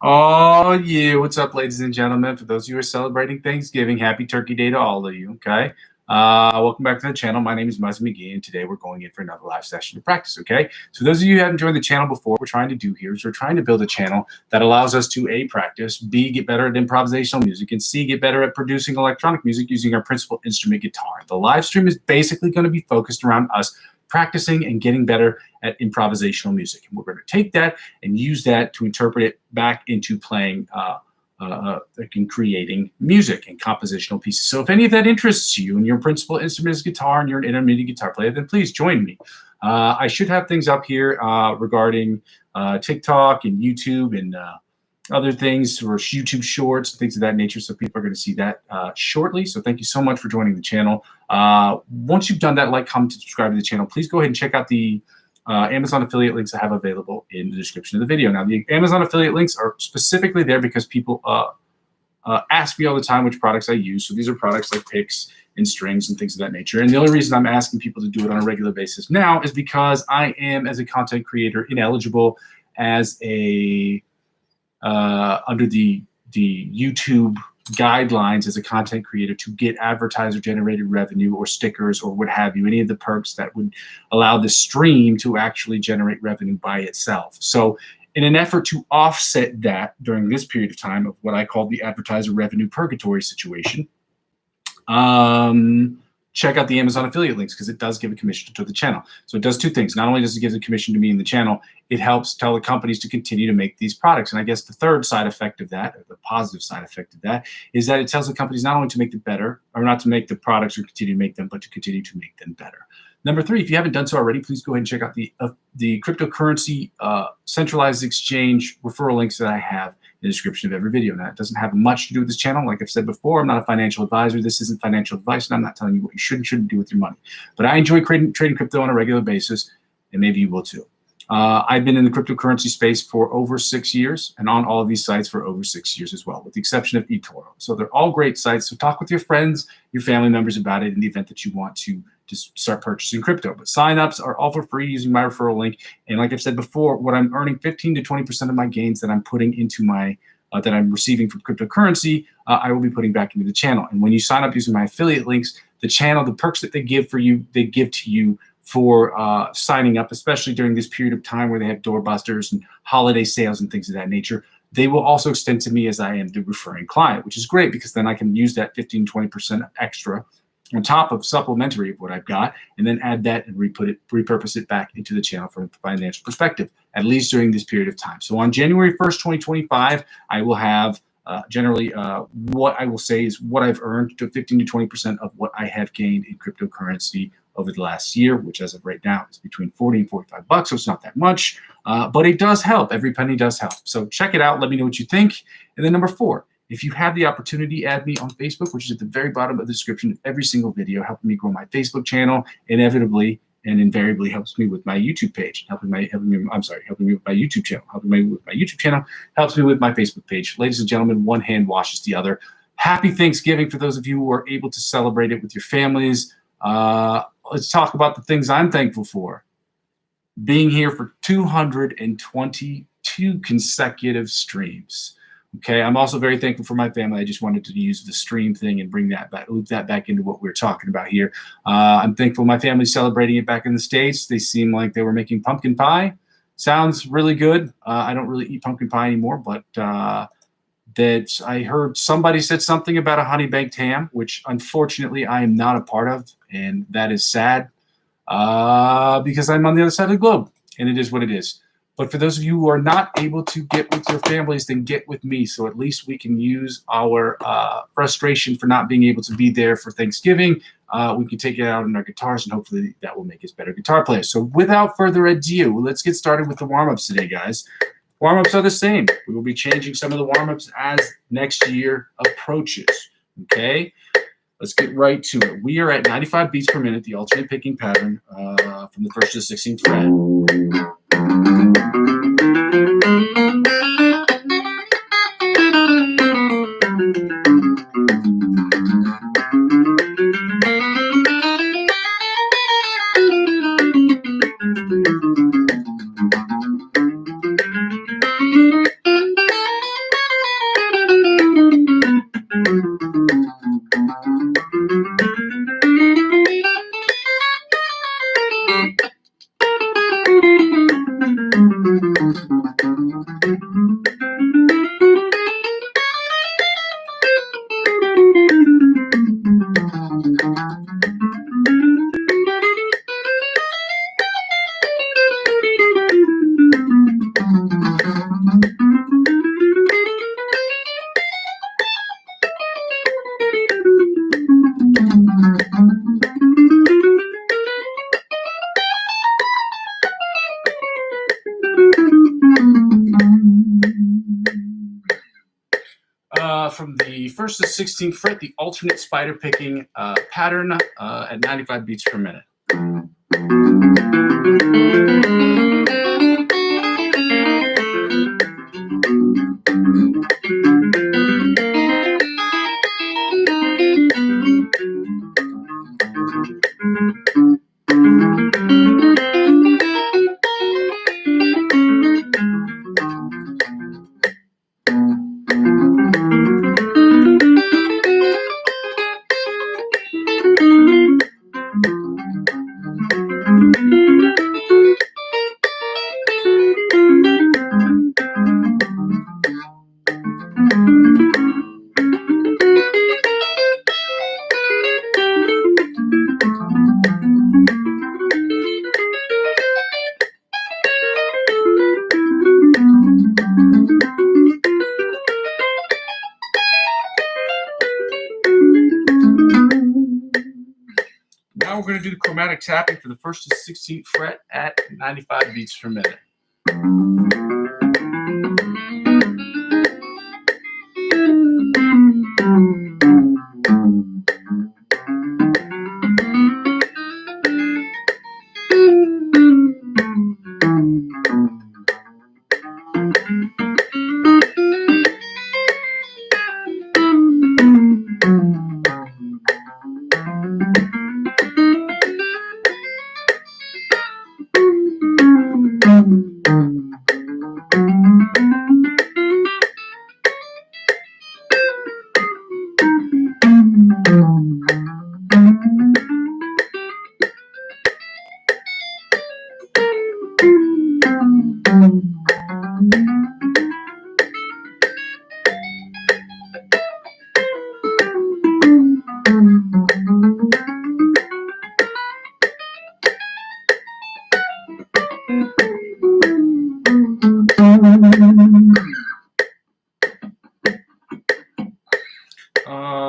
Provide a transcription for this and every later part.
Oh, yeah. What's up, ladies and gentlemen? For those of you who are celebrating Thanksgiving, happy Turkey Day to all of you, okay? Welcome back to the channel. My name is Muzzy McGee, and today we're going in for another live session to practice, okay? So those of you who haven't joined the channel before, what we're trying to do here is we're trying to build a channel that allows us to, A, practice, B, get better at improvisational music, and C, get better at producing electronic music using our principal instrument, guitar. The live stream is basically going to be focused around us practicing and getting better at improvisational music. And we're going to take that and use that to interpret it back into playing and creating music and compositional pieces. So if any of that interests you and your principal instrument is guitar and you're an intermediate guitar player, then please join me. I should have things up here regarding TikTok and YouTube and other things, or YouTube shorts, things of that nature. So people are going to see that shortly. So thank you so much for joining the channel. Once you've done that, like, comment, and subscribe to the channel. Please go ahead and check out the Amazon affiliate links I have available in the description of the video. Now, the Amazon affiliate links are specifically there because people ask me all the time which products I use. So these are products like picks and strings and things of that nature. And the only reason I'm asking people to do it on a regular basis now is because I am, as a content creator, ineligible as a under the YouTube guidelines as a content creator to get advertiser generated revenue or stickers or what have you, any of the perks that would allow the stream to actually generate revenue by itself. So in an effort to offset that during this period of time of what I call the advertiser revenue purgatory situation, check out the Amazon affiliate links because it does give a commission to the channel. So it does two things. Not only does it give a commission to me in the channel, it helps tell the companies to continue to make these products. And I guess the third side effect of that, or the positive side effect of that, is that it tells the companies not only to make them better, or not to make the products or continue to make them, but to continue to make them better. Number three, if you haven't done so already, please go ahead and check out the cryptocurrency centralized exchange referral links that I have in the description of every video. Now, it doesn't have much to do with this channel. Like I've said before, I'm not a financial advisor. This isn't financial advice, and I'm not telling you what you should and shouldn't do with your money. But I enjoy trading crypto on a regular basis, and maybe you will too. I've been in the cryptocurrency space for over 6 years, and on all of these sites for over 6 years as well, with the exception of eToro. So they're all great sites. So talk with your friends, your family members about it in the event that you want to just start purchasing crypto. But signups are all for free using my referral link. And like I've said before, what I'm earning 15 to 20% of my gains that I'm putting into my that I'm receiving from cryptocurrency, I will be putting back into the channel. And when you sign up using my affiliate links, the channel, the perks that they give for you, they give to you for signing up, especially during this period of time where they have doorbusters and holiday sales and things of that nature. They will also extend to me as I am the referring client, which is great because then I can use that 15, 20% extra on top of supplementary of what I've got, and then add that and repurpose it back into the channel from a financial perspective, at least during this period of time. So on January 1st, 2025, I will have generally what I will say is what I've earned to 15 to 20% of what I have gained in cryptocurrency over the last year, which as of right now is between 40 and 45 bucks. So it's not that much, but it does help. Every penny does help. So check it out. Let me know what you think. And then number four, if you have the opportunity, add me on Facebook, which is at the very bottom of the description of every single video, helping me grow my Facebook channel, inevitably and invariably helps me with my YouTube page, helping me with my YouTube channel, helping me with my YouTube channel, helps me with my Facebook page. Ladies and gentlemen, one hand washes the other. Happy Thanksgiving for those of you who are able to celebrate it with your families. Let's talk about the things I'm thankful for. Being here for 222 consecutive streams. Okay, I'm also very thankful for my family. I just wanted to use the stream thing and bring that back, loop that back into what we're talking about here. I'm thankful my family's celebrating it back in the States. They seem like they were making pumpkin pie. Sounds really good. I don't really eat pumpkin pie anymore, but that I heard somebody said something about a honey baked ham, which unfortunately I am not a part of, and that is sad because I'm on the other side of the globe, and it is what it is. But for those of you who are not able to get with your families, then get with me. So at least we can use our frustration for not being able to be there for Thanksgiving. We can take it out on our guitars, and hopefully that will make us better guitar players. So without further ado, let's get started with the warm-ups today, guys. Warm-ups are the same. We will be changing some of the warm-ups as next year approaches, okay? Let's get right to it. We are at 95 beats per minute, the alternate picking pattern from the 1st to the 16th fret. From the 1st to 16th fret, the alternate spider picking pattern at 95 beats per minute. Now we're going to do the chromatic tapping for the 1st to 16th fret at 95 beats per minute.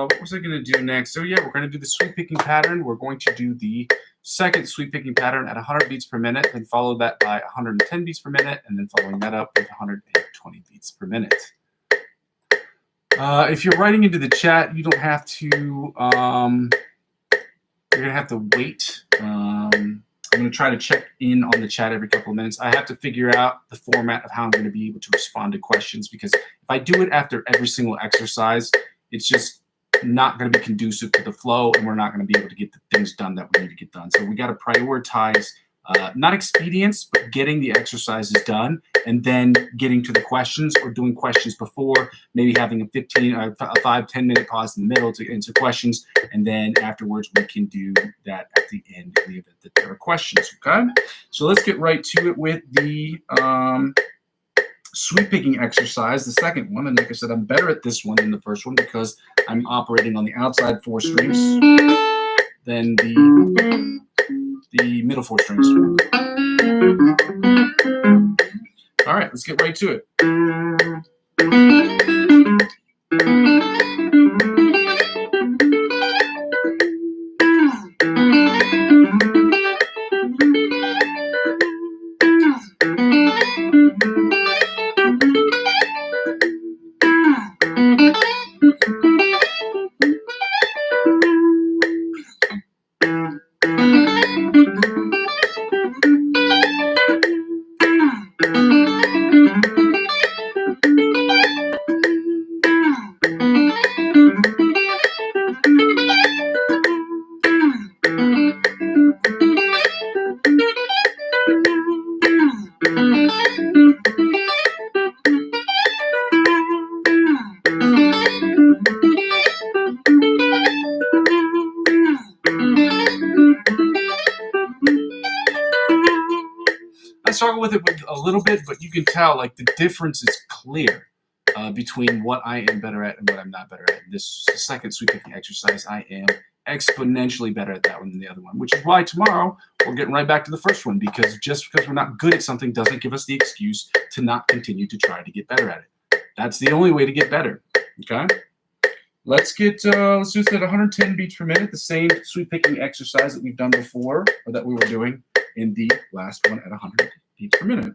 What was I going to do next? So yeah, we're going to do the sweep picking pattern. We're going to do the second sweep picking pattern at 100 beats per minute, then follow that by 110 beats per minute, and then following that up with 120 beats per minute. If you're writing into the chat, you don't have to, you're going to have to wait. I'm going to try to check in on the chat every couple of minutes. I have to figure out the format of how I'm going to be able to respond to questions, because if I do it after every single exercise, it's just not going to be conducive to the flow, and we're not going to be able to get the things done that we need to get done. So we got to prioritize not expedience, but getting the exercises done, and then getting to the questions, or doing questions before, maybe having a 5-10 minute pause in the middle to answer questions, and then afterwards we can do that at the end in the event that there are questions. Okay, so let's get right to it with the sweep picking exercise, the second one. And like I said, I'm better at this one than the first one because I'm operating on the outside 4 strings than the middle 4 strings. All right, let's get right to it. struggle with it a little bit, but you can tell like the difference is clear between what I am better at and what I'm not better at. This second sweep picking exercise, I am exponentially better at that one than the other one, which is why tomorrow we're getting right back to the first one, because just because we're not good at something doesn't give us the excuse to not continue to try to get better at it. That's the only way to get better. Okay, let's do this at 110 beats per minute, the same sweep picking exercise that we've done before, or that we were doing in the last one at 100 beats per minute.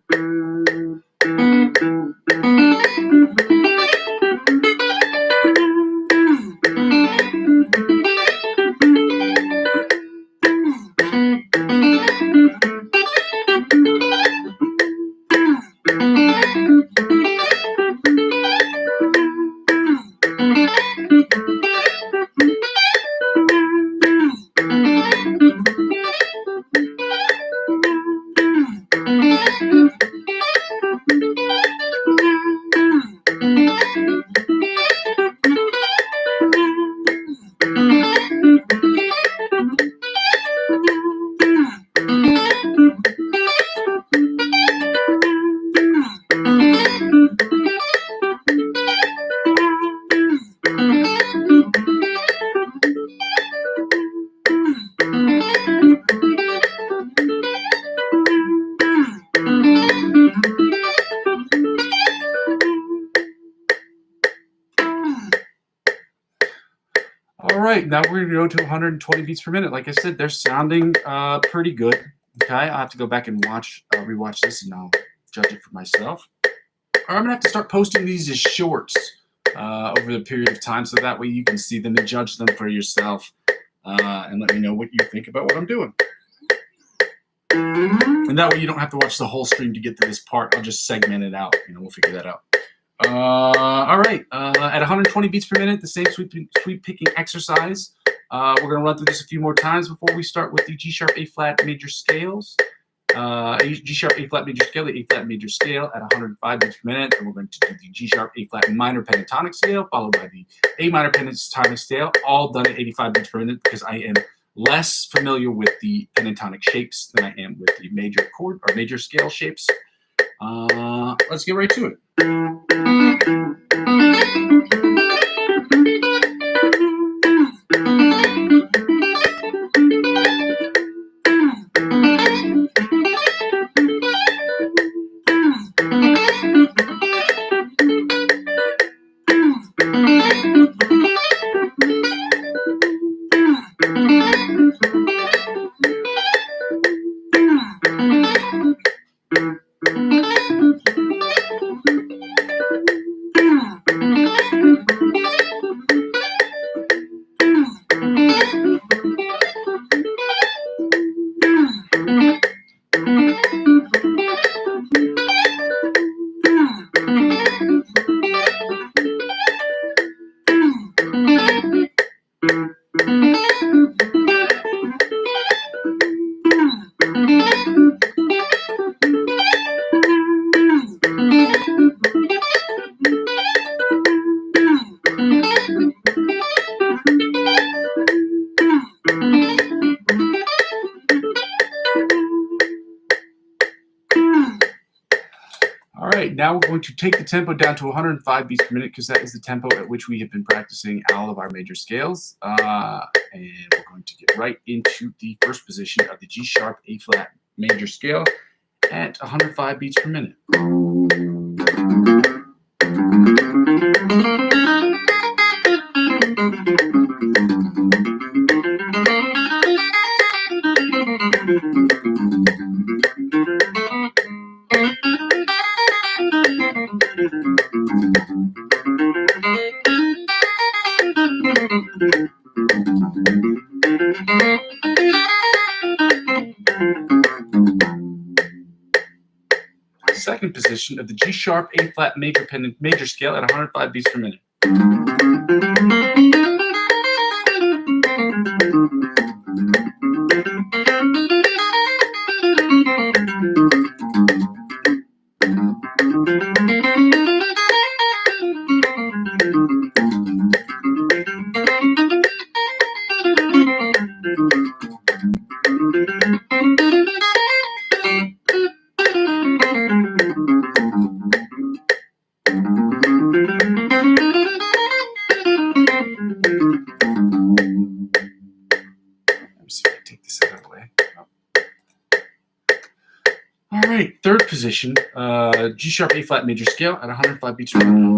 All right, now we're going to go to 120 beats per minute. Like I said, they're sounding pretty good. Okay, I'll have to go back and rewatch this, and I'll judge it for myself. Or I'm going to have to start posting these as shorts over the period of time, so that way you can see them and judge them for yourself, and let me know what you think about what I'm doing. And that way you don't have to watch the whole stream to get to this part. I'll just segment it out. We'll figure that out. All right, at 120 beats per minute, the same sweep picking exercise. We're going to run through this a few more times before we start with the G sharp A flat major scales. G sharp A flat major scale, the A flat major scale at 105 beats per minute. And we're going to do the G sharp A flat minor pentatonic scale, followed by the A minor pentatonic scale, all done at 85 beats per minute, because I am less familiar with the pentatonic shapes than I am with the major chord or major scale shapes. Let's get right to it. All right, now we're going to take the tempo down to 105 beats per minute, because that is the tempo at which we have been practicing all of our major scales. And we're going to get right into the first position of the G sharp A flat major scale at 105 beats per minute. Second position of the G sharp A flat major scale at 105 beats per minute. see if I take this out of the way. All right, third position, G sharp A flat major scale at 105 beats per minute.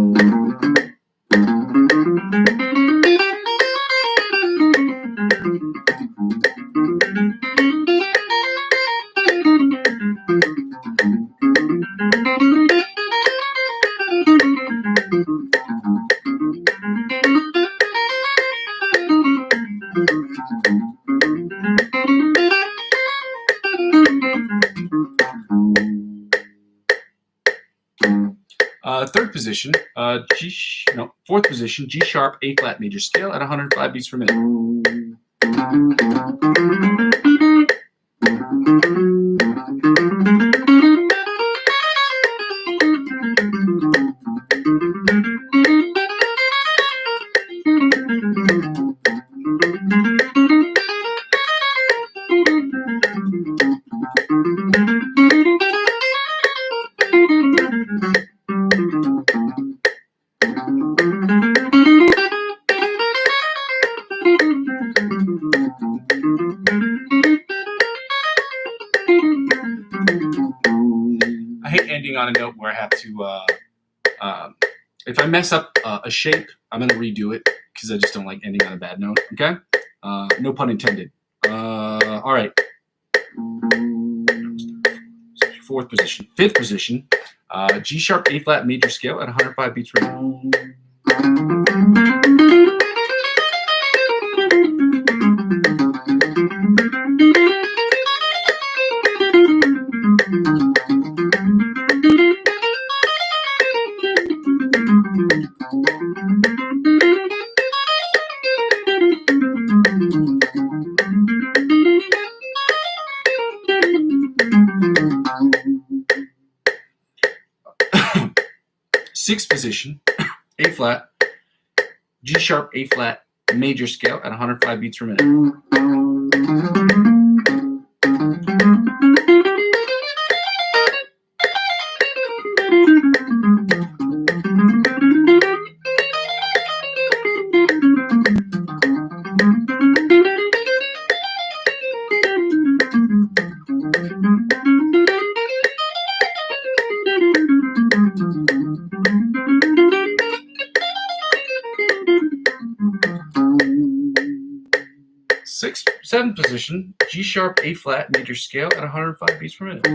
Third position, fourth position, G sharp A flat major scale at 105 beats per minute. I hate ending on a note where I have to, if I mess up a shape, I'm going to redo it because I just don't like ending on a bad note, okay? No pun intended. All right. Fourth position. Fifth position, G sharp A flat major scale at 105 beats per minute. Sixth position, A flat, G sharp A flat major scale at 105 beats per minute. Seventh position, G sharp A flat major scale at 105 beats per minute.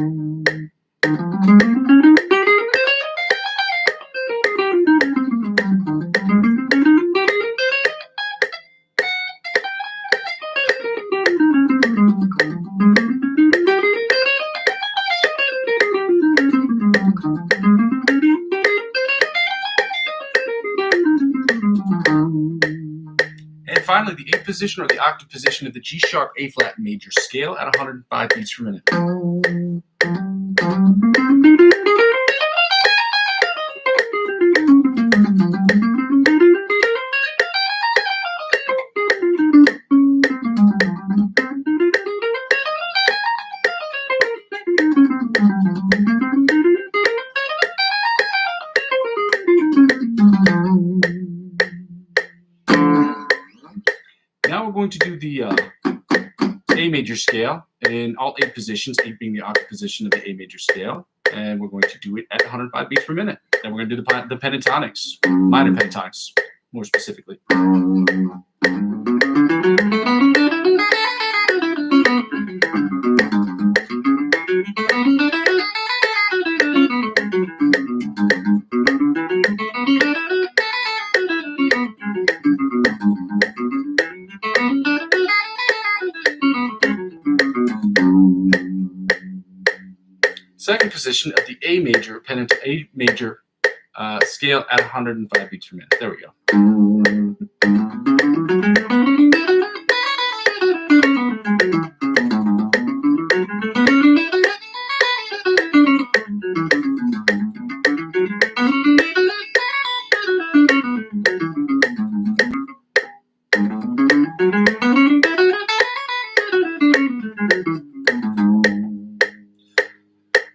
And finally, the eighth position or the octave position of the G sharp A flat major scale at 105 beats per minute. Now we're going to do the A major scale in all 8 positions, 8 being the octave position of the A major scale. And we're going to do it at 105 beats per minute. Then we're going to do the pentatonics, minor pentatonics, more specifically. Second position of the A major scale at 105 beats per minute. There we go.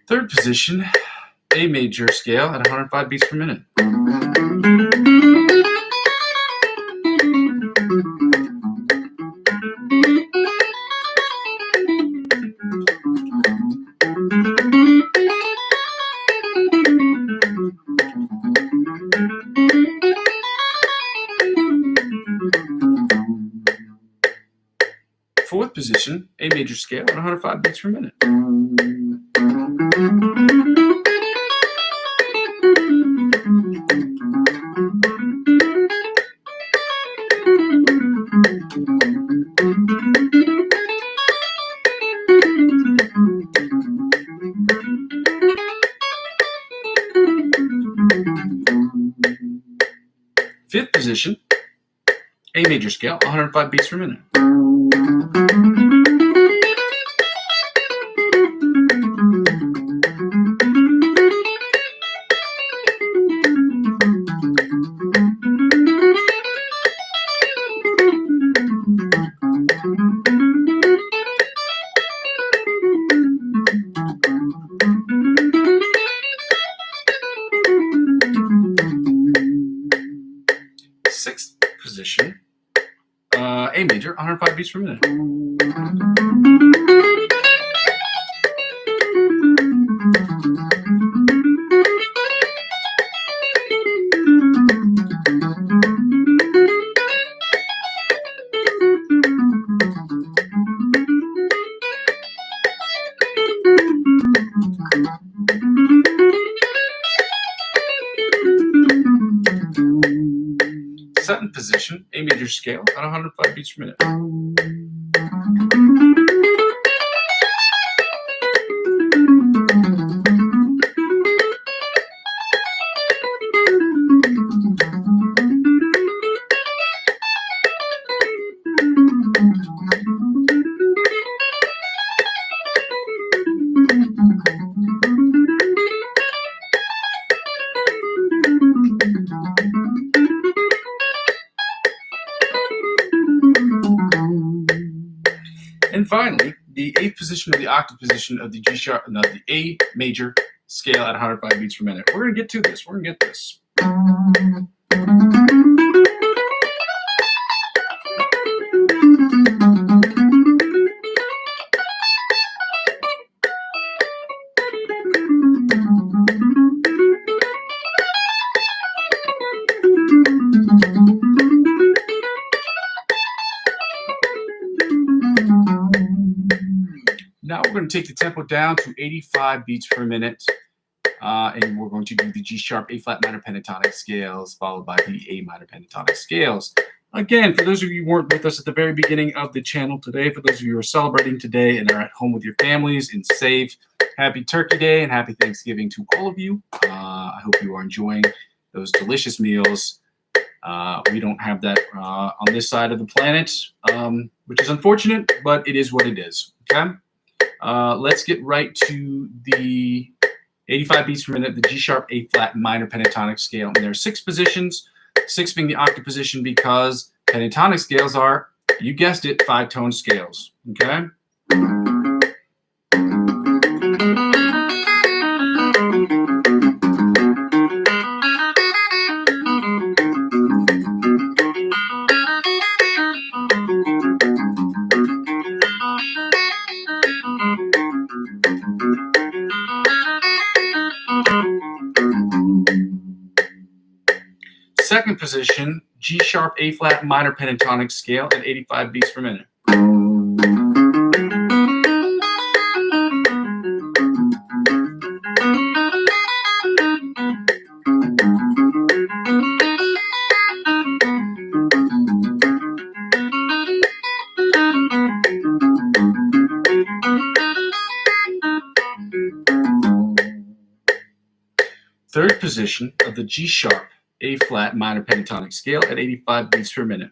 Third position, A A major scale at 105 beats per minute. Fourth position, A major scale at 105 beats per minute. Fifth position, A major scale, 105 beats per minute. Sixth position, A major, 105 beats per minute. Seventh position, A major scale at 105 beats per minute. And finally, the eighth position of the octave position of the G sharp, no, the A major scale at 105 beats per minute. We're going to get to this. We're going to get this. Now we're going to take the tempo down to 85 beats per minute, and we're going to do the G sharp, A flat minor pentatonic scales, followed by the A minor pentatonic scales. Again, for those of you who weren't with us at the very beginning of the channel today, for those of you who are celebrating today and are at home with your families and safe, happy Turkey Day and happy Thanksgiving to all of you. I hope you are enjoying those delicious meals. We don't have that on this side of the planet, which is unfortunate, but it is what it is. Okay. Let's get right to the 85 beats per minute, the G sharp, A flat minor pentatonic scale. And there are 6 positions, 6 being the octave position because pentatonic scales are, you guessed it, 5-tone scales. Okay. Second position, G sharp, A flat minor pentatonic scale at 85 beats per minute. Third position of the G sharp, A flat minor pentatonic scale at 85 beats per minute.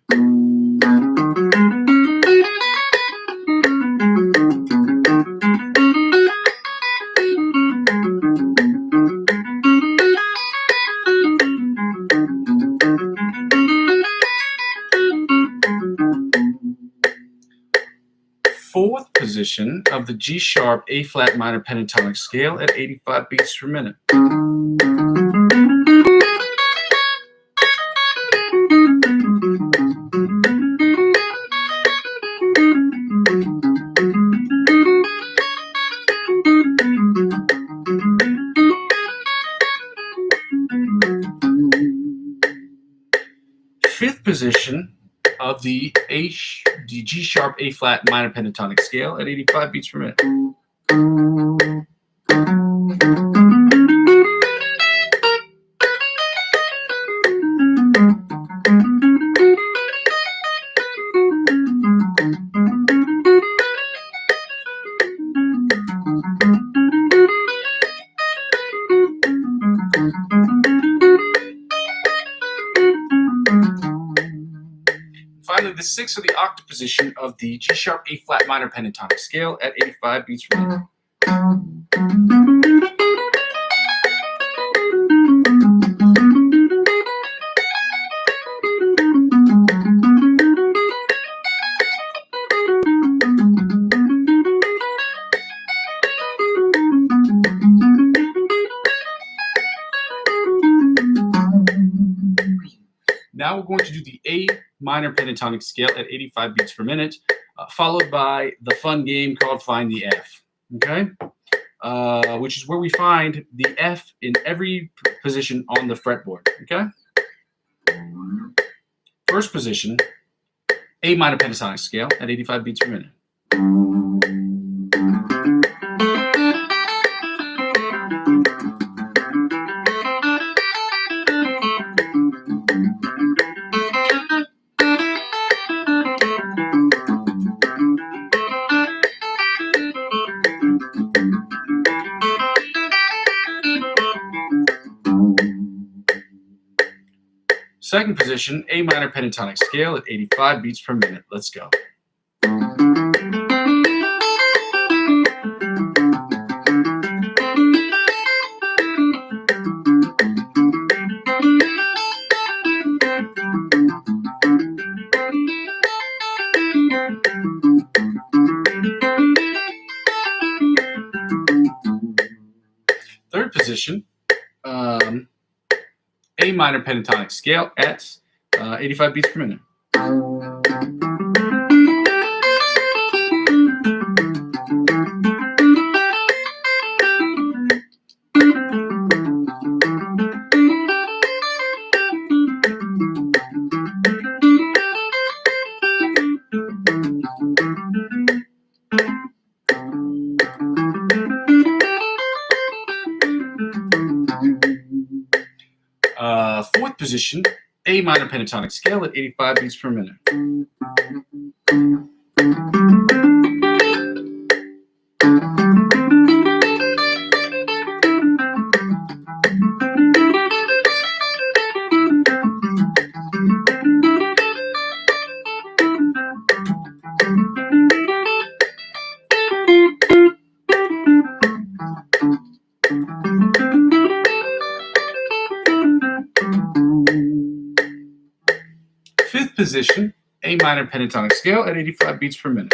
fourth position of the G-sharp A-flat minor pentatonic scale at 85 beats per minute. Fifth position of the G-sharp A-flat minor pentatonic scale at 85 beats per minute. Finally, the sixth of the octave position of the G-sharp A-flat minor pentatonic scale at 85 beats per minute. Now we're going to do the A minor pentatonic scale at 85 beats per minute, followed by the fun game called Find the F, okay? Which is where we find the F in every position on the fretboard, okay? First position, A minor pentatonic scale at 85 beats per minute. Second position, A minor pentatonic scale at 85 beats per minute. Let's go. Third position, A minor pentatonic scale at 85 beats per minute. Fourth position, A minor pentatonic scale at 85 beats per minute. Fifth position, A minor pentatonic scale at 85 beats per minute.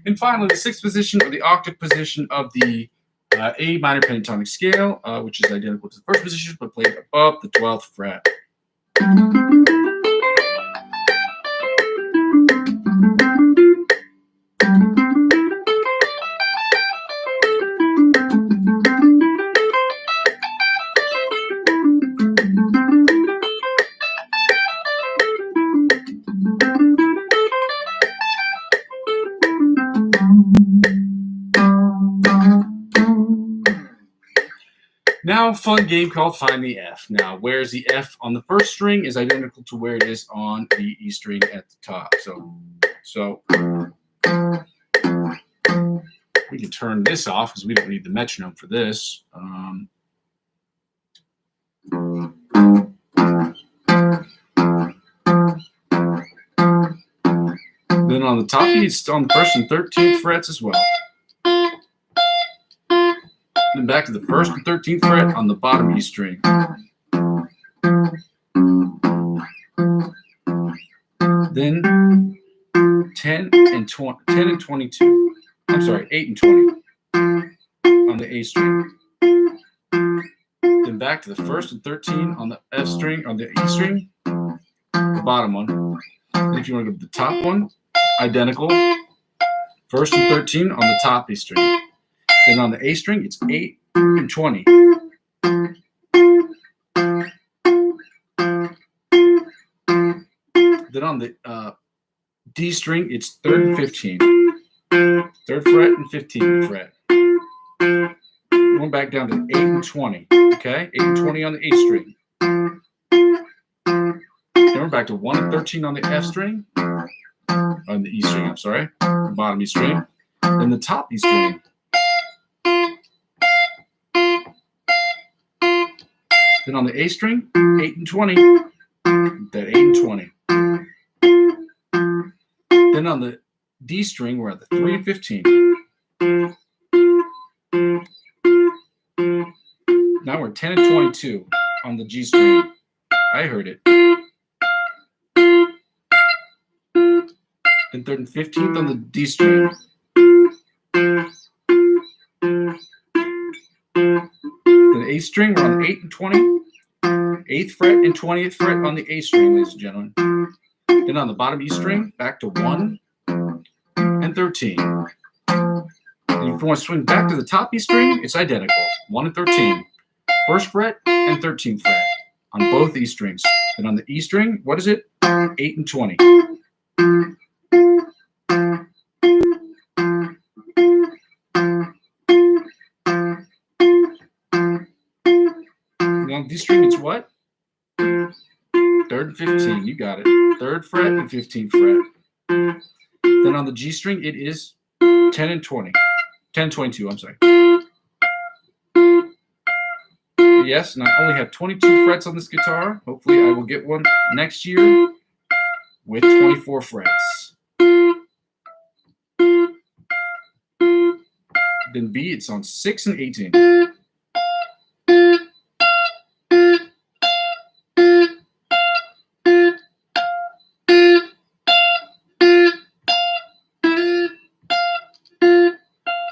And finally, the sixth position, or the octave position of the A minor pentatonic scale, which is identical to the first position, but played above the 12th fret. Now, fun game called Find the F. Now, where's the F on the first string is identical to where it is on the E string at the top. So We can turn this off because we don't need the metronome for this. Then on the top, it's on the 1st and 13th frets as well. Then back to the 1st and 13th fret on the bottom E string. Then 10 and 22. I'm sorry, 8 and 20 on the A string. Then back to the 1st and 13 on the F string, on the E string, the bottom one. And if you want to go to the top one, identical. 1st and 13 on the top E string. Then on the A string, it's 8 and 20. Then on the D string, it's 3rd and 15. 3rd fret and 15th fret. Going back down to 8 and 20. Okay, 8 and 20 on the A string. Then we're back to 1 and 13 on the F string. On the E string, I'm sorry. The bottom E string. Then the top E string. Then on the A string, 8 and 20. That 8 and 20. Then on the D string, we're at the 3 and 15. Now we're 10 and 22 on the G string. I heard it. Then 3rd and 15th on the D string. The A string, we're on the 8 and 20. 8th fret and 20th fret on the A string, ladies and gentlemen. Then on the bottom E string, back to 1 and 13. And if you want to swing back to the top E string, it's identical. 1 and 13. 1st fret and 13th fret on both E strings. Then on the E string, what is it? 8 and 20. Then on D string, it's what? 3rd and 15. You got it. 3rd fret and 15th fret. Then on the G string, it is 10 and 20. 10 and 22, I'm sorry. Yes, and I only have 22 frets on this guitar. Hopefully I will get one next year with 24 frets. Then B, it's on 6 and 18.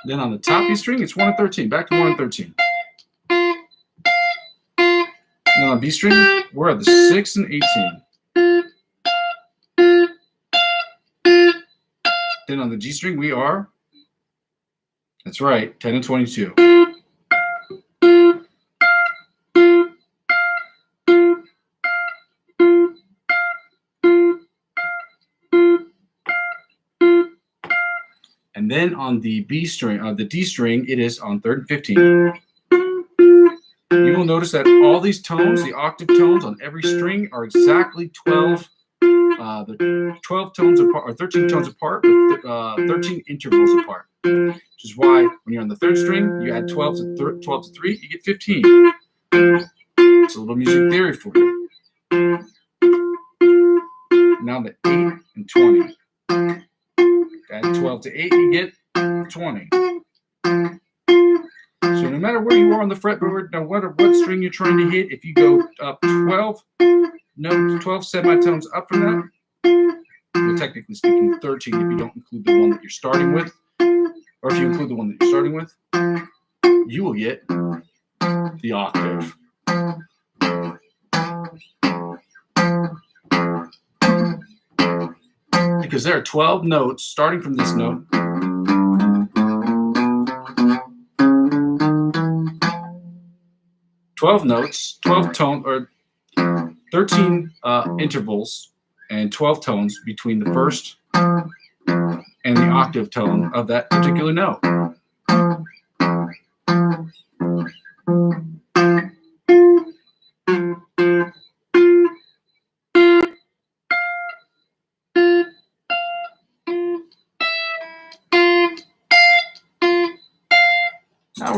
Then on the top E string, it's 1 and 13. Back to 1 and 13. Then on B string, we're at the 6 and 18. Then on the G string, we are, that's right, 10 and 22. And then on the B string, the D string, it is on 3rd and 15. You will notice that all these tones, the octave tones on every string, are exactly 12. The 12 tones apart, or 13 tones apart, with 13 intervals apart. Which is why when you're on the 3rd string, you add 12 to 3, you get 15. It's a little music theory for you. Now the 8 and 20. Add 12 to 8, you get 20. So no matter where you are on the fretboard, no matter what string you're trying to hit, if you go up 12 notes, 12 semitones up from that, well, technically speaking, 13 if you don't include the one that you're starting with, or if you include the one that you're starting with, you will get the octave. Because there are 12 notes starting from this note. Twelve notes, 12 tone, or 13 intervals, and 12 tones between the first and the octave tone of that particular note.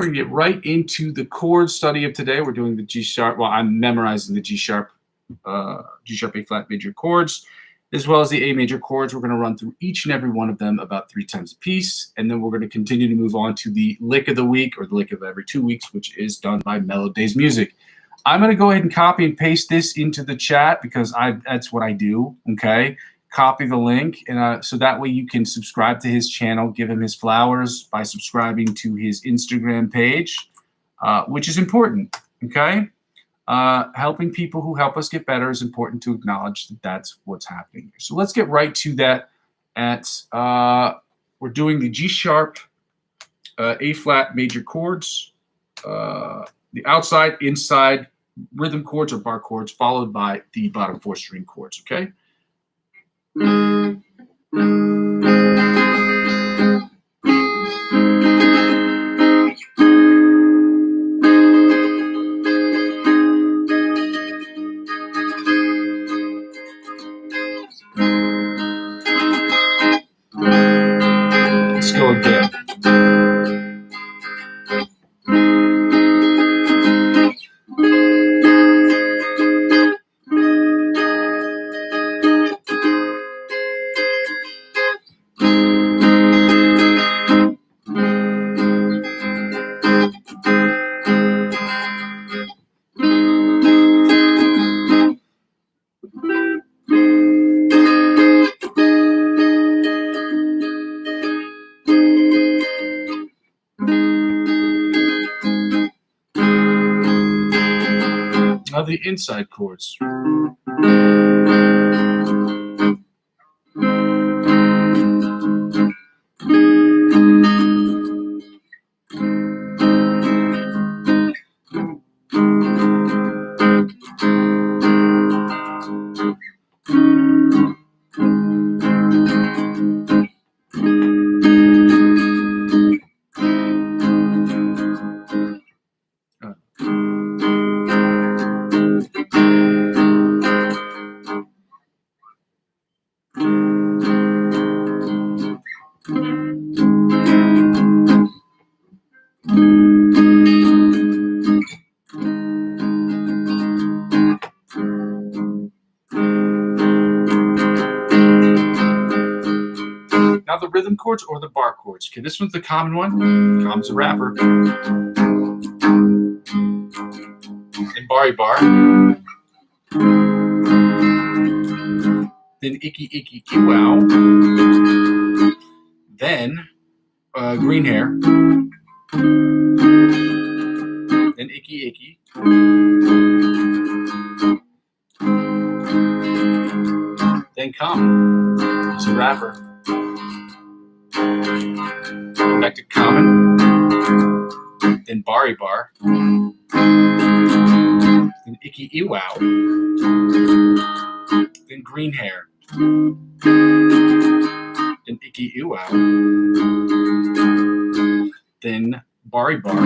we're going to get right into the chord study of today. We're doing the G sharp. Well, I'm memorizing the G sharp, A flat major chords, as well as the A major chords. We're going to run through each and every one of them about 3 times a piece, and then we're going to continue to move on to the lick of the week, or the lick of every 2 weeks, which is done by Mellow Days Music. I'm going to go ahead and copy and paste this into the chat because that's what I do, okay? Copy the link, and so that way you can subscribe to his channel, give him his flowers by subscribing to his Instagram page, which is important, okay? Helping people who help us get better is important to acknowledge that that's what's happening here. So let's get right to that. We're doing the G sharp, A flat major chords, the outside, inside rhythm chords or bar chords, followed by the bottom 4 string chords, okay? Let's go again. Now the inside chords. Now the rhythm chords or the bar chords. Okay, this one's the common one. Common's a rapper. And Bari bar. Then icky icky wow. Then green hair. Then icky icky. Then common. He's a rapper. Back to common. Then Bari bar. Then icky wow. Then green hair. Then icky wow. Then Bari bar.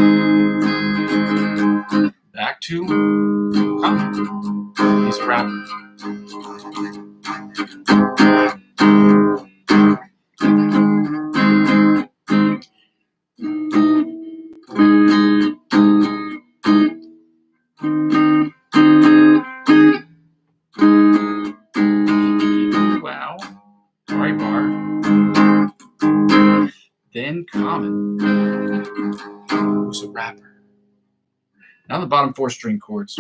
Back to common. He's a rapper. Wow. Bari bar. Then common. Who's a rapper. Now the bottom 4 string chords.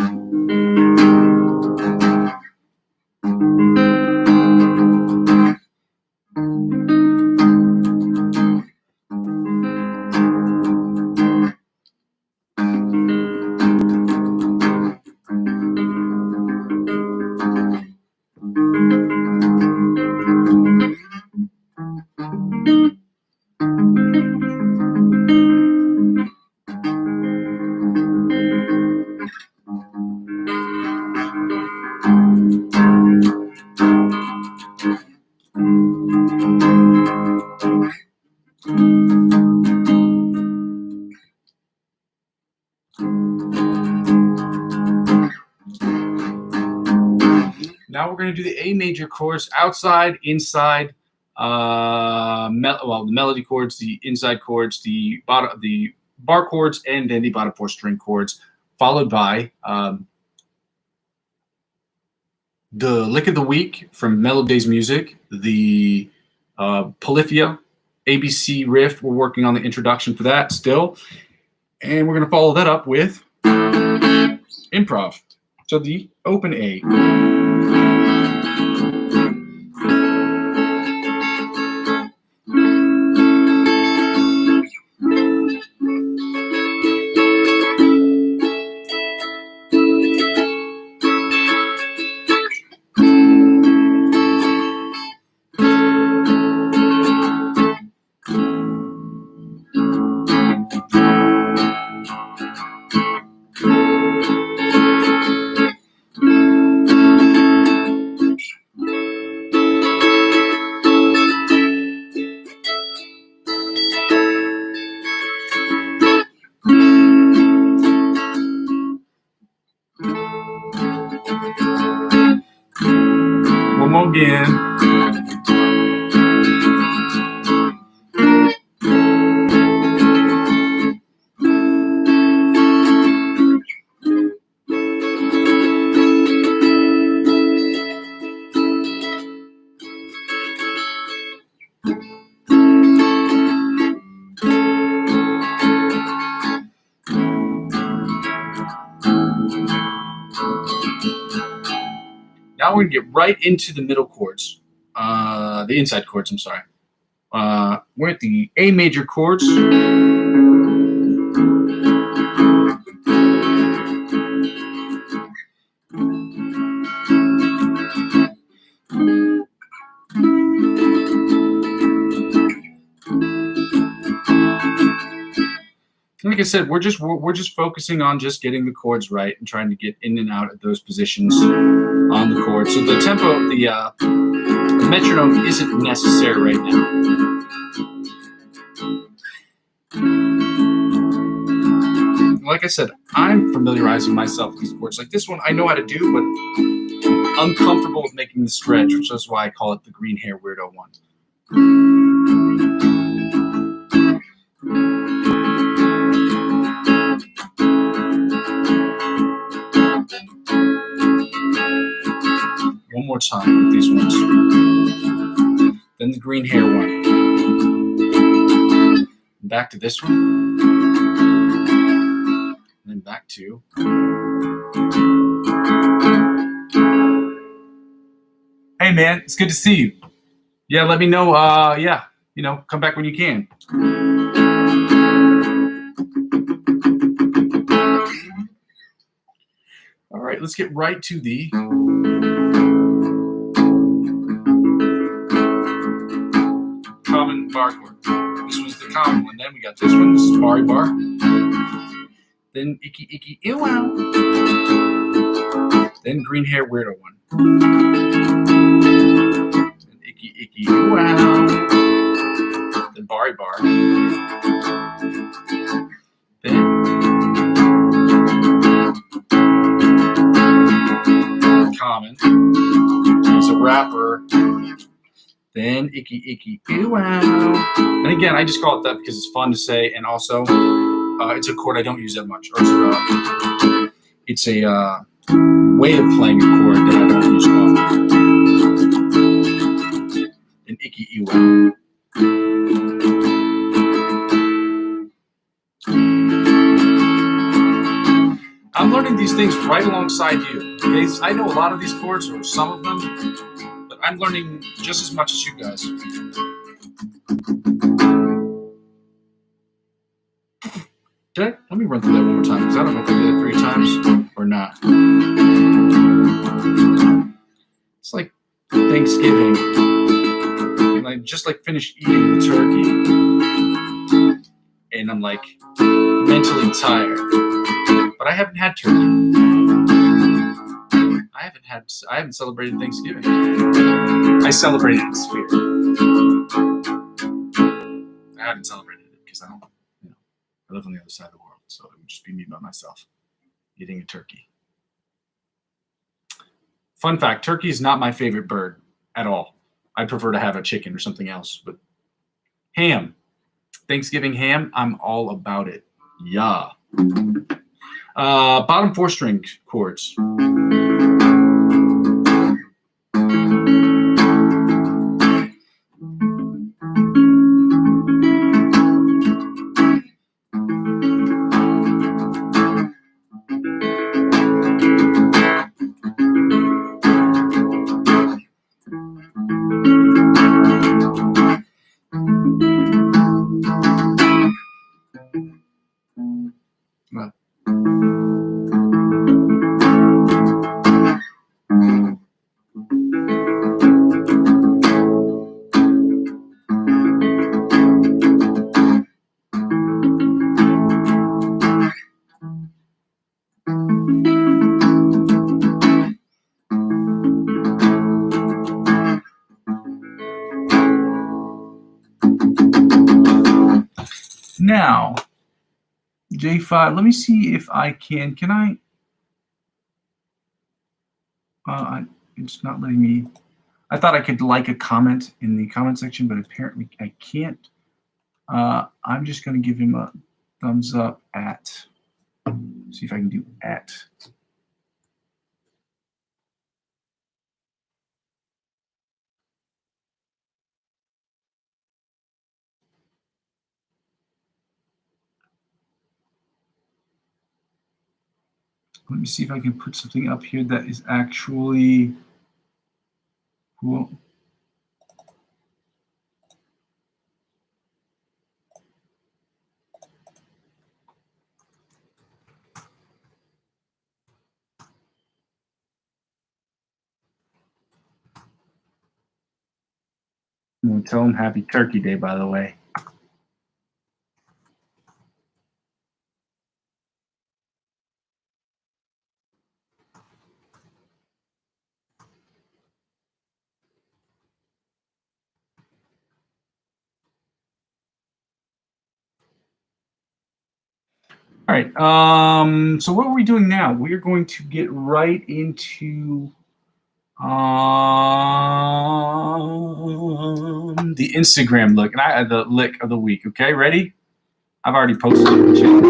Now we're going to do the A major chords, outside, inside, the melody chords, the inside chords, the bar chords and then the bottom 4 string chords, followed by the lick of the week from Mellow Days Music, the Polyphia ABC riff. We're working on the introduction for that still. And we're going to follow that up with improv. So the open A. One more again. Now we're going to get right into the middle chords, the inside chords, I'm sorry. We're at the A major chords. Like I said, we're just focusing on just getting the chords right and trying to get in and out of those positions on the chord. So the tempo, the metronome isn't necessary right now. Like I said, I'm familiarizing myself with these chords. Like this one, I know how to do, but I'm uncomfortable with making the stretch, which is why I call it the green hair weirdo one. One more time with these ones. Then the green hair one. Back to this one. And then back to. Hey man, it's good to see you. Yeah, let me know. Yeah, come back when you can. All right, let's get right to the common bar chord. This was the common one. Then we got this one. This is Bari bar. Then icky icky ew wow. Then green hair weirdo one. Then icky icky ew wow. Then Bari bar. Then common. He's a rapper. Then icky icky ew wow. And again, I just call it that because it's fun to say, and also it's a chord I don't use that much, or it's a way of playing a chord that I don't use often. Then icky ew wow. I'm learning these things right alongside you. Okay, I know a lot of these chords, or some of them, but I'm learning just as much as you guys. Okay, let me run through that one more time because I don't know if I did it 3 times or not. It's like Thanksgiving, and I just finished eating the turkey, and I'm mentally tired. But I haven't had turkey. I haven't celebrated Thanksgiving. I celebrated it in spirit. I haven't celebrated it because I don't, I live on the other side of the world, so it would just be me by myself eating a turkey. Fun fact, turkey is not my favorite bird at all. I prefer to have a chicken or something else, but ham, Thanksgiving ham, I'm all about it. Yeah. Bottom 4 string chords. Now, J5, let me see if I can it's not letting me. I thought I could like a comment in the comment section, but apparently I can't. I'm just going to give him a thumbs up at, see if I can do at. Let me see if I can put something up here that is actually cool. I'm going to tell him Happy Turkey Day, by the way. All right. So what are we doing now? We are going to get right into the Instagram look, and the lick of the week. Okay, ready? I've already posted it in the chat.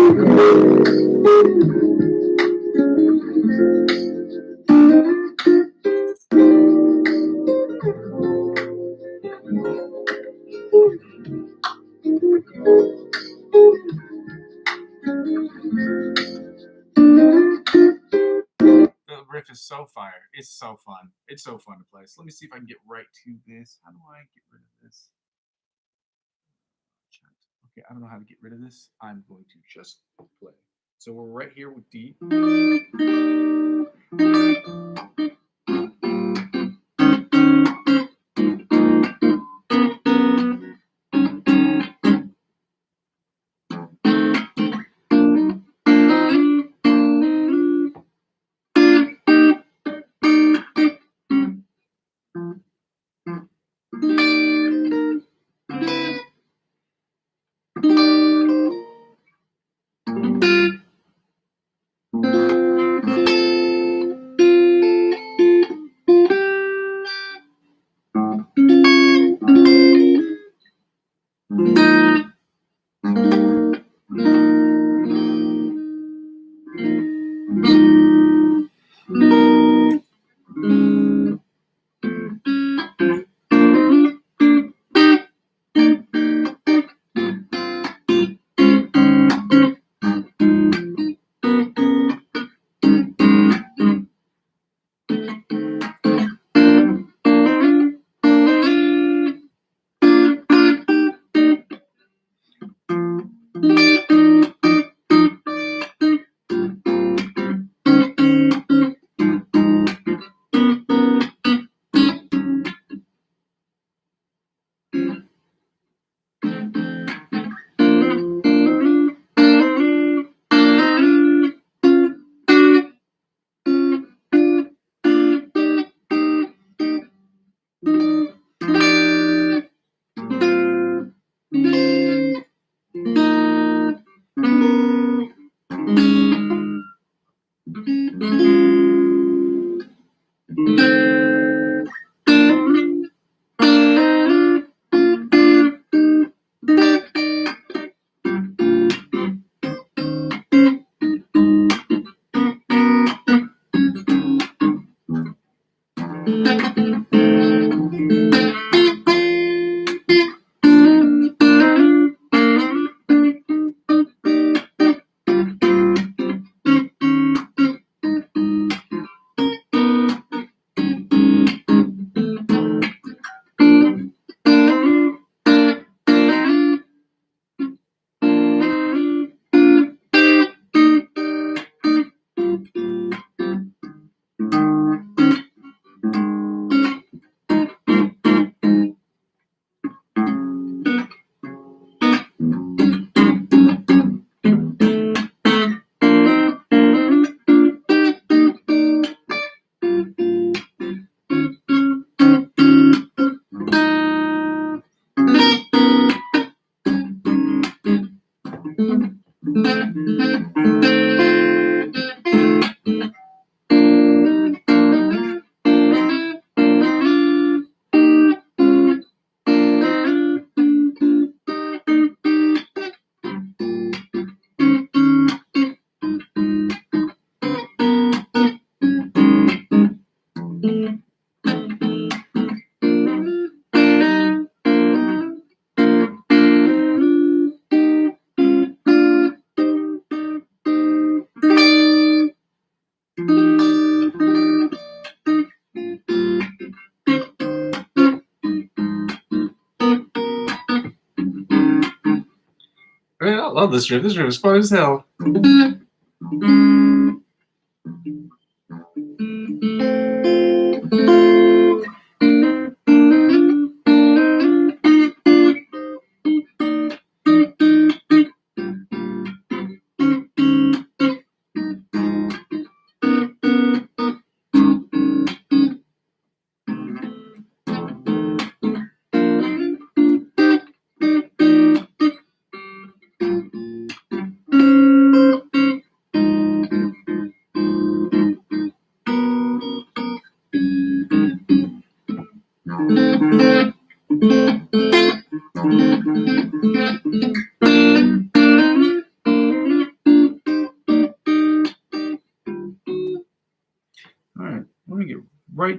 The riff is so fire. It's so fun. It's so fun to play. So let me see if I can get right to this. How do I get rid of this? Okay, I don't know how to get rid of this. I'm going to just play. So we're right here with D. Man, I love this riff. This riff is fun as hell. All right, let me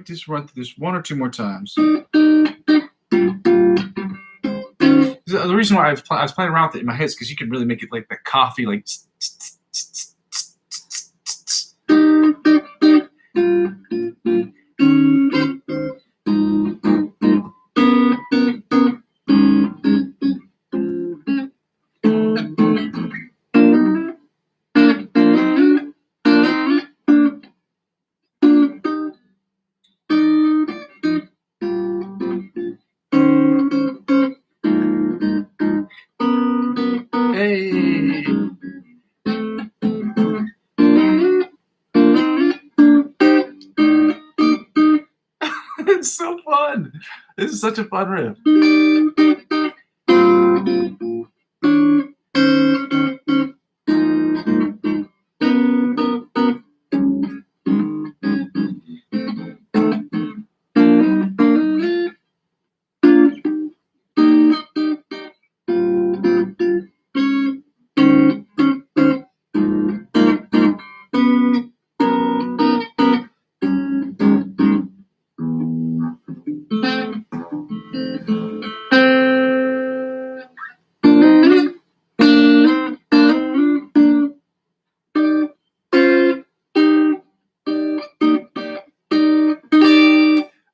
just run through this one or two more times. The reason why I was playing around with it in my head is because you could really make it like the coffee, like. Hey. It's so fun. This is such a fun riff.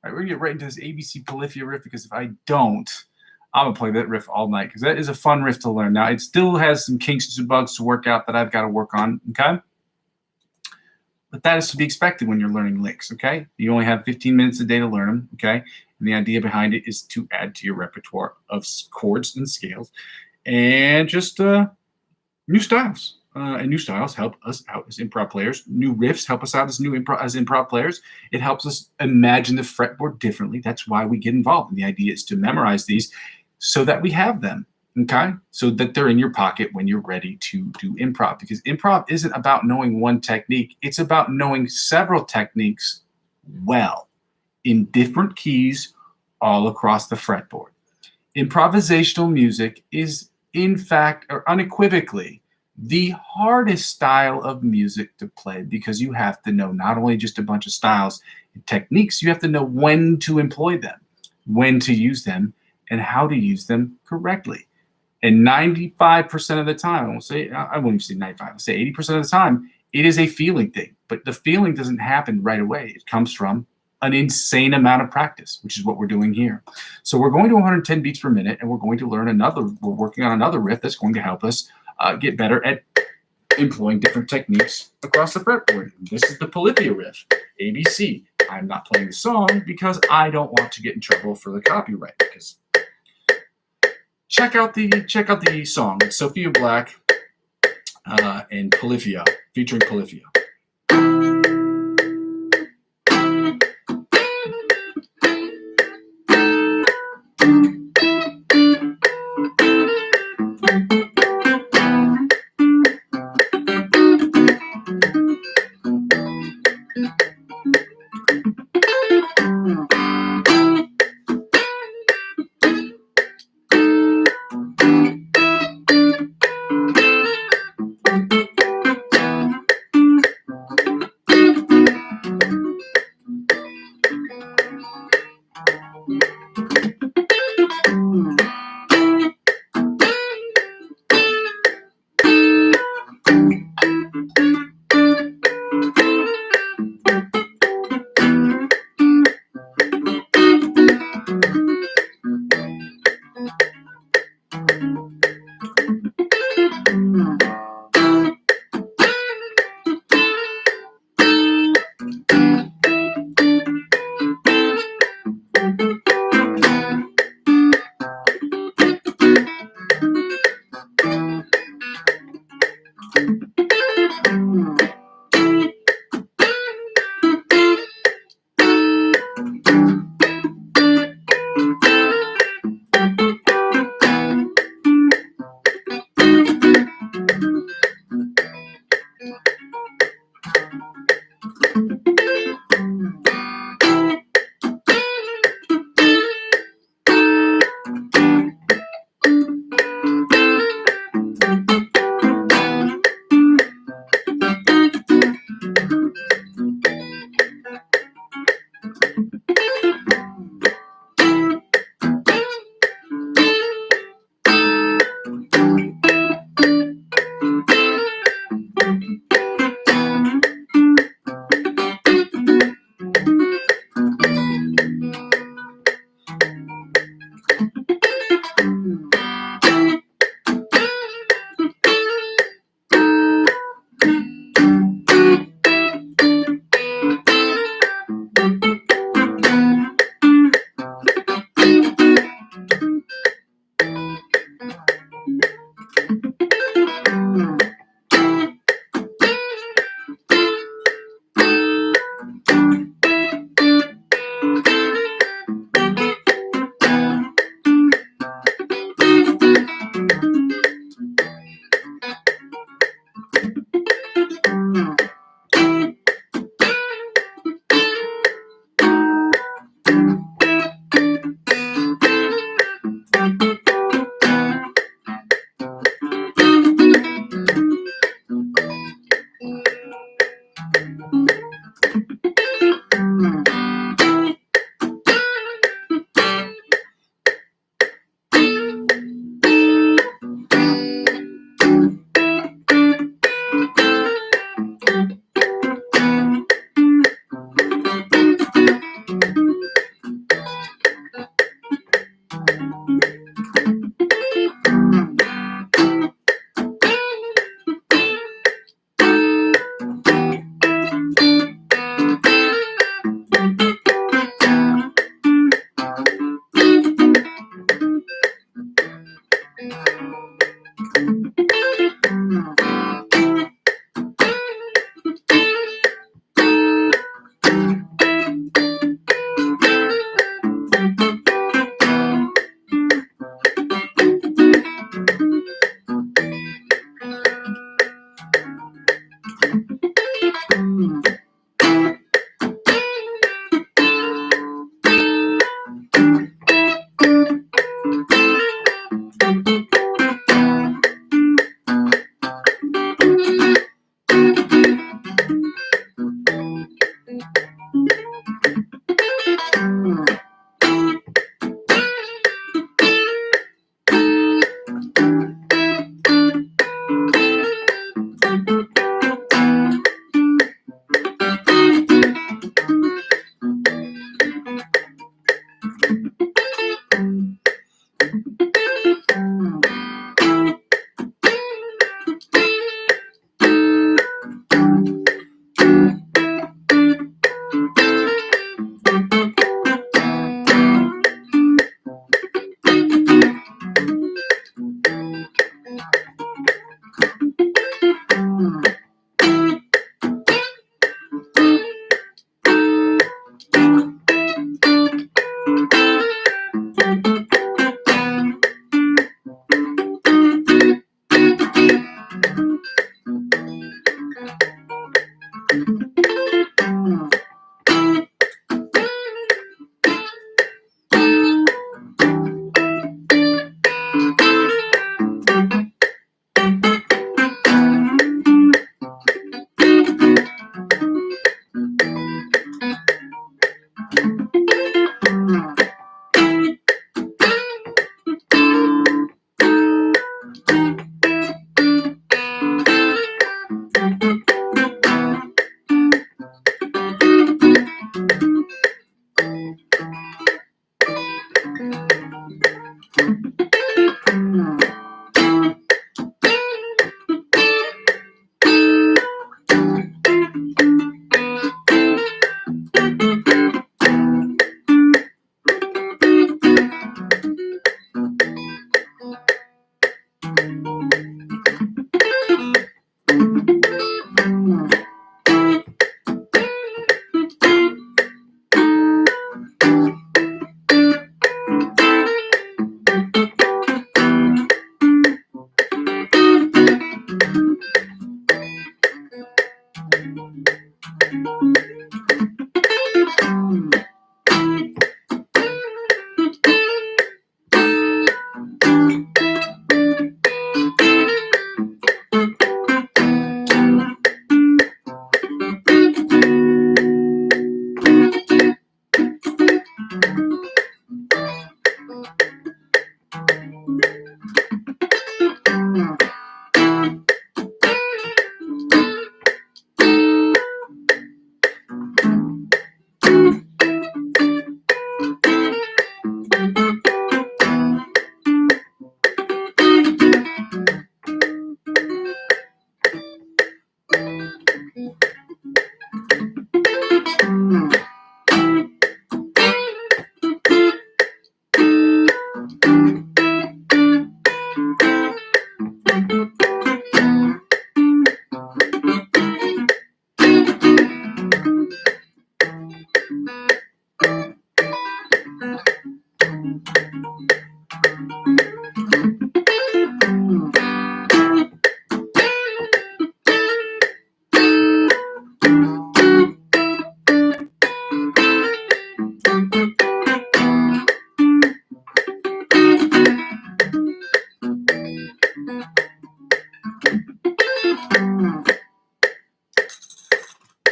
We're gonna get right into this ABC Polyphia riff because if I don't, I'm gonna play that riff all night because that is a fun riff to learn. Now it still has some kinks and bugs to work out that I've got to work on. Okay, but that is to be expected when you're learning licks. Okay, you only have 15 minutes a day to learn them. Okay, and the idea behind it is to add to your repertoire of chords and scales, and just new styles. And new styles help us out as improv players. New riffs help us out as improv players. It helps us imagine the fretboard differently. That's why we get involved. And the idea is to memorize these so that we have them, okay? So that they're in your pocket when you're ready to do improv. Because improv isn't about knowing one technique. It's about knowing several techniques well in different keys all across the fretboard. Improvisational music is, in fact, or unequivocally, the hardest style of music to play, because you have to know not only just a bunch of styles and techniques, you have to know when to employ them, when to use them, and how to use them correctly. And 95% of the time, I won't even say 95, I'll say 80% of the time, it is a feeling thing. But the feeling doesn't happen right away. It comes from an insane amount of practice, which is what we're doing here. So we're going to 110 beats per minute, and we're going to learn we're working on another riff that's going to help us get better at employing different techniques across the fretboard. This is the Polyphia riff, ABC. I'm not playing the song because I don't want to get in trouble for the copyright. Because check out the song. It's Sophia Black and Polyphia, featuring Polyphia.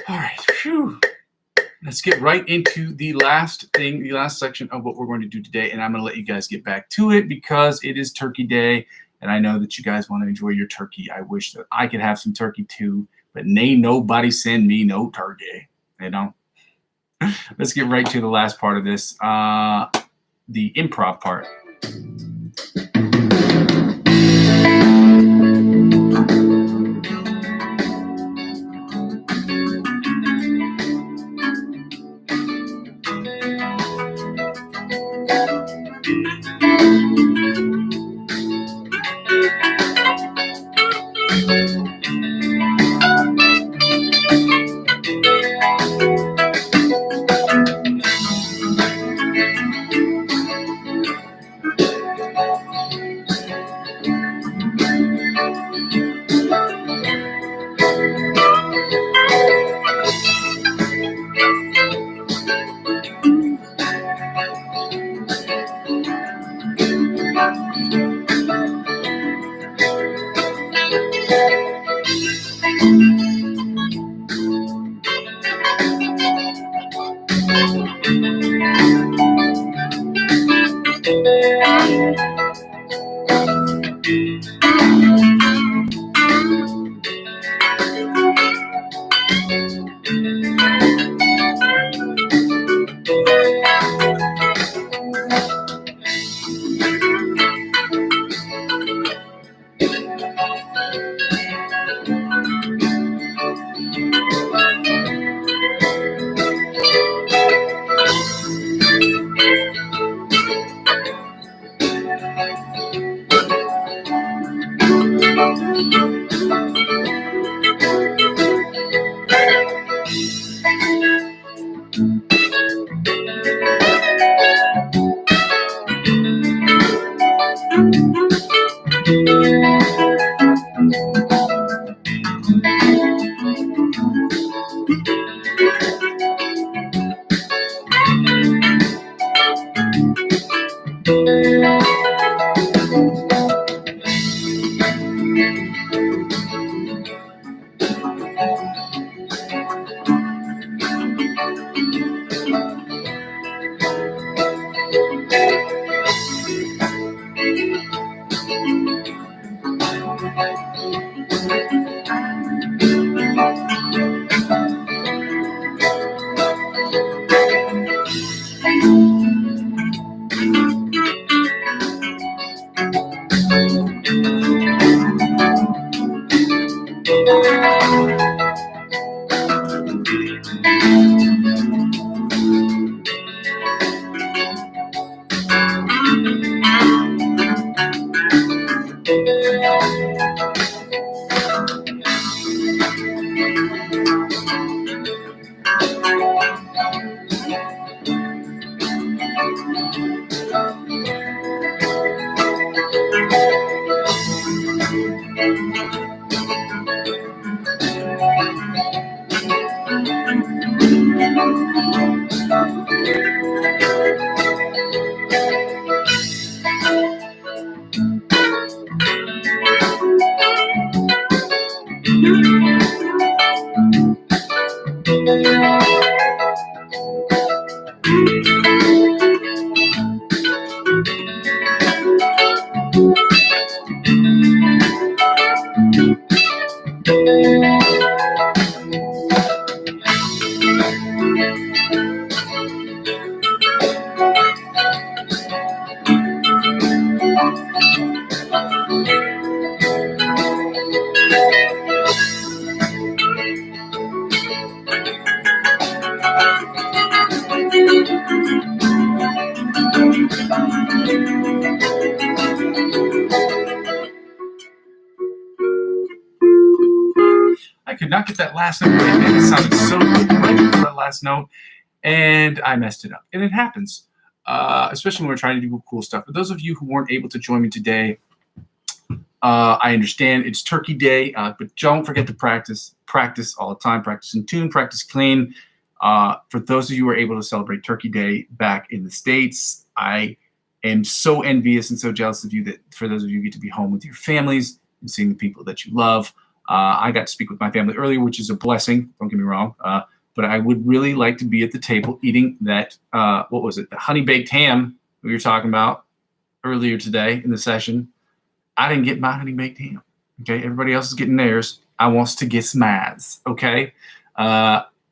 All right. Whew. Let's get right into the last thing, the last section of what we're going to do today. And I'm going to let you guys get back to it because it is Turkey Day. And I know that you guys want to enjoy your turkey. I wish that I could have some turkey too, but nobody send me no turkey. You know? Let's get right to the last part of this, the improv part. at that last note. It sounded so good right before that last note, and I messed it up. And it happens, especially when we're trying to do cool stuff. For those of you who weren't able to join me today, I understand it's Turkey Day, but don't forget to practice. Practice all the time. Practice in tune. Practice clean. For those of you who are able to celebrate Turkey Day back in the States, I am so envious and so jealous of you that for those of you who get to be home with your families and seeing the people that you love. I got to speak with my family earlier, which is a blessing. Don't get me wrong. But I would really like to be at the table eating that, what was it, the honey baked ham we were talking about earlier today in the session. I didn't get my honey baked ham. Okay, everybody else is getting theirs. I wants to get smads. Okay.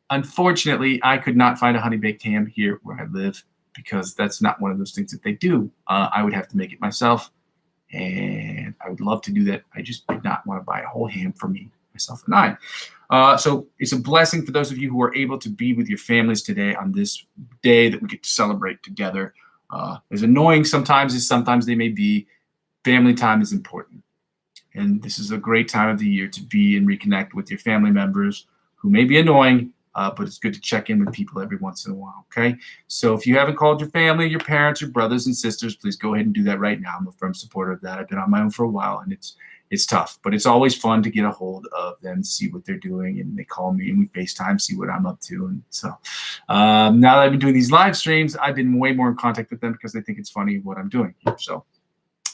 Unfortunately, I could not find a honey baked ham here where I live because that's not one of those things that they do. I would have to make it myself, and I would love to do that. I just did not want to buy a whole ham for me, myself, and I. So it's a blessing for those of you who are able to be with your families today on this day that we get to celebrate together. As annoying sometimes as sometimes they may be, family time is important. And this is a great time of the year to be and reconnect with your family members who may be annoying, but it's good to check in with people every once in a while, okay? So if you haven't called your family, your parents, your brothers and sisters, please go ahead and do that right now. I'm a firm supporter of that. I've been on my own for a while, and it's tough, but it's always fun to get a hold of them, see what they're doing, and they call me and we FaceTime, see what I'm up to. And so now that I've been doing these live streams, I've been way more in contact with them because they think it's funny what I'm doing here. So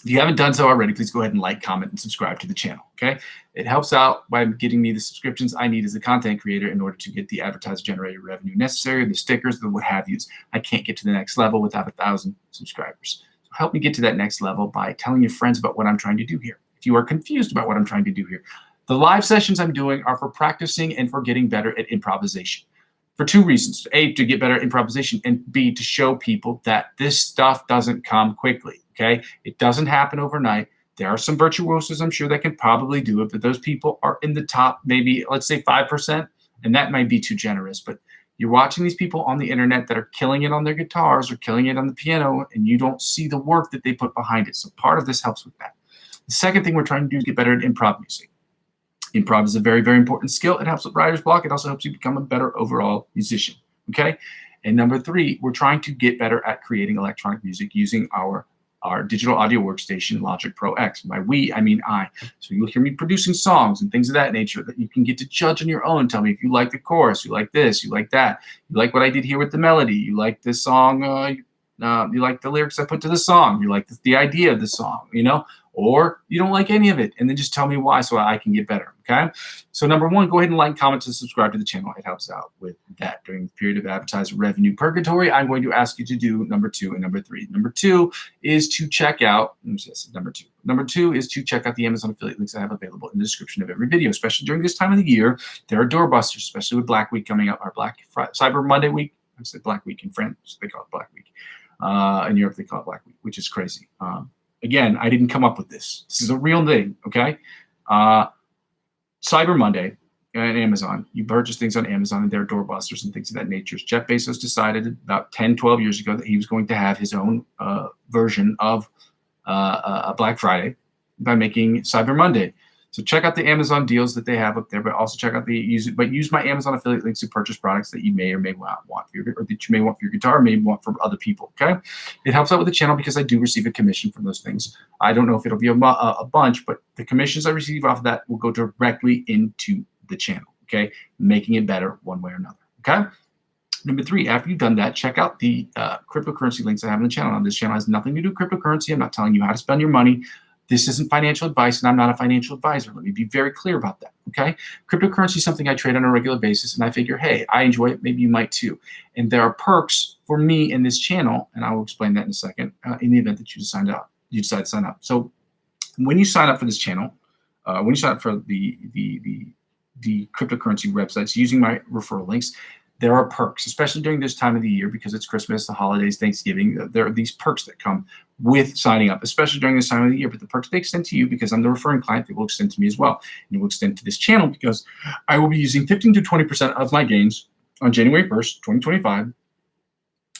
if you haven't done so already, please go ahead and like, comment, and subscribe to the channel, okay? It helps out by getting me the subscriptions I need as a content creator in order to get the advertiser-generated revenue necessary, the stickers, the what have yous. I can't get to the next level without 1,000 subscribers. So help me get to that next level by telling your friends about what I'm trying to do here. If you are confused about what I'm trying to do here, the live sessions I'm doing are for practicing and for getting better at improvisation. For two reasons. A, to get better at improvisation, and B, to show people that this stuff doesn't come quickly. Okay, it doesn't happen overnight. There are some virtuosos, I'm sure, that can probably do it, but those people are in the top, maybe, let's say 5%, and that might be too generous. But you're watching these people on the internet that are killing it on their guitars or killing it on the piano, and you don't see the work that they put behind it. So part of this helps with that. The second thing we're trying to do is get better at improv music. Improv is a very, very important skill. It helps with writer's block. It also helps you become a better overall musician. Okay, and number three, we're trying to get better at creating electronic music using our digital audio workstation, Logic Pro X. By we, I mean I. So you'll hear me producing songs and things of that nature that you can get to judge on your own. Tell me if you like the chorus, you like this, you like that, you like what I did here with the melody, you like this song, you like the lyrics I put to the song, you like the idea of the song, you know, or you don't like any of it, and then just tell me why so I can get better, okay? So number one, go ahead and like, comment, and subscribe to the channel. It helps out with that. During the period of advertiser revenue purgatory, I'm going to ask you to do number two and number three. Number two is to check out, number two. Number two is to check out the Amazon affiliate links I have available in the description of every video, especially during this time of the year. There are doorbusters, especially with Black Week coming up, our Cyber Monday week. I said Black Week in France, they call it Black Week. In Europe, they call it Black Week, which is crazy. Again, I didn't come up with this. This is a real thing, okay? Cyber Monday on Amazon. You purchase things on Amazon, and there are doorbusters and things of that nature. Jeff Bezos decided about 10, 12 years ago that he was going to have his own version of a Black Friday by making Cyber Monday. So check out the Amazon deals that they have up there, but also check out use my Amazon affiliate links to purchase products that you may or may not want for or that you may want for your guitar, or may want for other people. Okay, it helps out with the channel because I do receive a commission from those things. I don't know if it'll be a bunch, but the commissions I receive off of that will go directly into the channel. Okay, making it better one way or another. Okay. Number three, after you've done that, check out the cryptocurrency links I have on the channel. Now, this channel has nothing to do with cryptocurrency. I'm not telling you how to spend your money. This isn't financial advice, and I'm not a financial advisor. Let me be very clear about that, okay? Cryptocurrency is something I trade on a regular basis, and I figure, hey, I enjoy it. Maybe you might too. And there are perks for me in this channel, and I will explain that in a second, in the event that you decide to sign up. So when you sign up for this channel, when you sign up for the cryptocurrency websites using my referral links, there are perks, especially during this time of the year because it's Christmas, the holidays, Thanksgiving. There are these perks that come with signing up, especially during this time of the year. But the perks they extend to you because I'm the referring client. They will extend to me as well. And it will extend to this channel because I will be using 15 to 20% of my gains on January 1st, 2025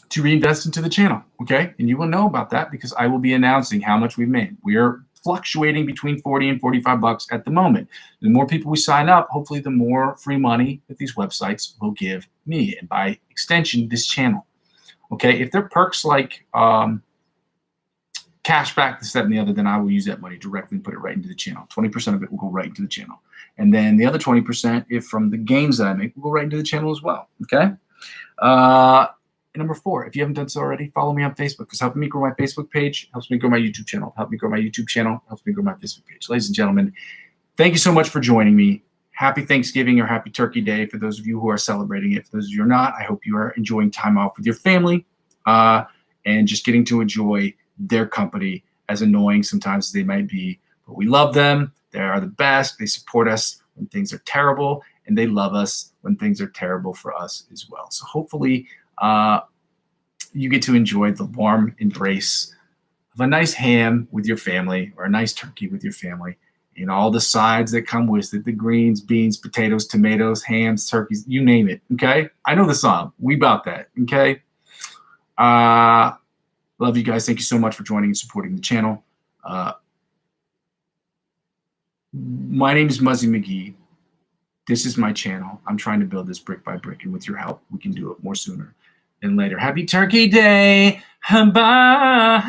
to reinvest into the channel, okay? And you will know about that because I will be announcing how much we've made. We're fluctuating between 40 and 45 bucks at the moment. The more people we sign up, hopefully the more free money that these websites will give me, and by extension, this channel. Okay, if there are perks like cash back, this, that, and the other, then I will use that money directly and put it right into the channel. 20% of it will go right into the channel. And then the other 20%, if from the gains that I make, will go right into the channel as well. Okay. Number 4, if you haven't done so already, follow me on Facebook, because helping me grow my Facebook page helps me grow my YouTube channel. Help me grow my YouTube channel helps me grow my Facebook page. Ladies and gentlemen, thank you so much for joining me. Happy Thanksgiving or Happy Turkey Day for those of you who are celebrating it. For those of you who are not, I hope you are enjoying time off with your family and just getting to enjoy their company, as annoying sometimes as they might be. But we love them. They are the best. They support us when things are terrible, and they love us when things are terrible for us as well. So hopefully you get to enjoy the warm embrace of a nice ham with your family, or a nice turkey with your family, and all the sides that come with it, the greens, beans, potatoes, tomatoes, hams, turkeys, you name it, okay? I know the song. We about that, okay? Love you guys. Thank you so much for joining and supporting the channel. My name is Muzzy McGee. This is my channel. I'm trying to build this brick by brick, and with your help, we can do it more sooner than later. Happy Turkey Day. Bye.